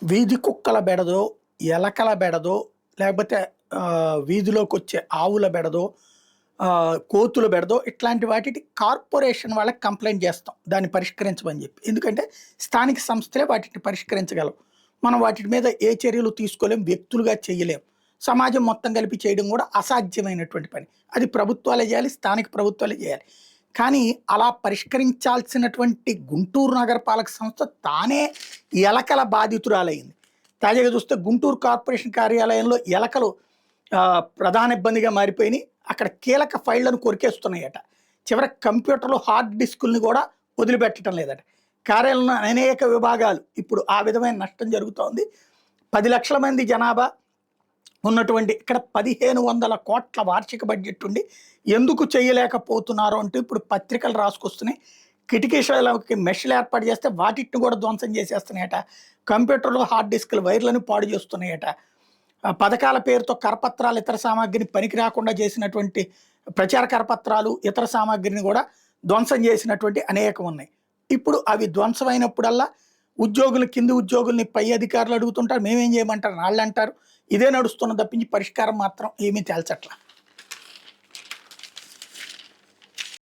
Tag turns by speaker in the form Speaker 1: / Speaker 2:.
Speaker 1: వీధి కుక్కల బెడదో, ఎలకల బెడదో, లేకపోతే వీధిలోకొచ్చే ఆవుల బెడదో, కోతుల బెడదో ఇట్లాంటి వాటికి కార్పొరేషన్ వాళ్ళకి కంప్లెయింట్ చేస్తాం. దాన్ని పరిష్కరించమని చెప్పి. ఎందుకంటే స్థానిక సంస్థలే వాటిని పరిష్కరించగలవు. మనం వాటి మీద ఏ చర్యలు తీసుకోలేం, వ్యక్తులుగా చేయలేం. సమాజం మొత్తం కలిపి చేయడం కూడా అసాధ్యమైనటువంటి పని. అది ప్రభుత్వాలే చేయాలి, స్థానిక ప్రభుత్వాలే చేయాలి. కానీ అలా పరిష్కరించాల్సినటువంటి గుంటూరు నగరపాలక సంస్థ తానే ఎలకల బాధితురాలైంది. తాజాగా చూస్తే గుంటూరు కార్పొరేషన్ కార్యాలయంలో ఎలకలు ప్రధాన ఇబ్బందిగా మారిపోయినాయి. అక్కడ కీలక ఫైళ్లను కొరికేస్తున్నాయట. చివరికి కంప్యూటర్లు హార్డ్ డిస్కుల్ని కూడా వదిలిపెట్టడం లేదట. కార్యాలయంలో అనేక విభాగాలు ఇప్పుడు ఆ విధమైన నష్టం జరుగుతోంది. 10 లక్షల మంది జనాభా ఉన్నటువంటి ఇక్కడ 1500 కోట్ల వార్షిక బడ్జెట్ ఉండి ఎందుకు చేయలేకపోతున్నారు అంటూ ఇప్పుడు పత్రికలు రాసుకొస్తున్నాయి. కిటికీలకి మెష్లు ఏర్పాటు చేస్తే వాటిని కూడా ధ్వంసం చేసేస్తున్నాయట. కంప్యూటర్లు హార్డ్ డిస్క్లు వైర్లను పాడు చేస్తున్నాయట. పథకాల పేరుతో కరపత్రాలు ఇతర సామాగ్రిని పనికి రాకుండా చేసినటువంటి ప్రచార కరపత్రాలు ఇతర సామాగ్రిని కూడా ధ్వంసం చేసినటువంటి అనేకం ఉన్నాయి. ఇప్పుడు అవి ధ్వంసమైనప్పుడల్లా ఉద్యోగులు కింది ఉద్యోగుల్ని పై అధికారులు అడుగుతుంటారు, మేమేం చేయమంటారు వాళ్ళు అంటారు. ఇదే నడుస్తున్న తప్పించి పరిష్కారం మాత్రం ఏమీ తేల్చట్లా.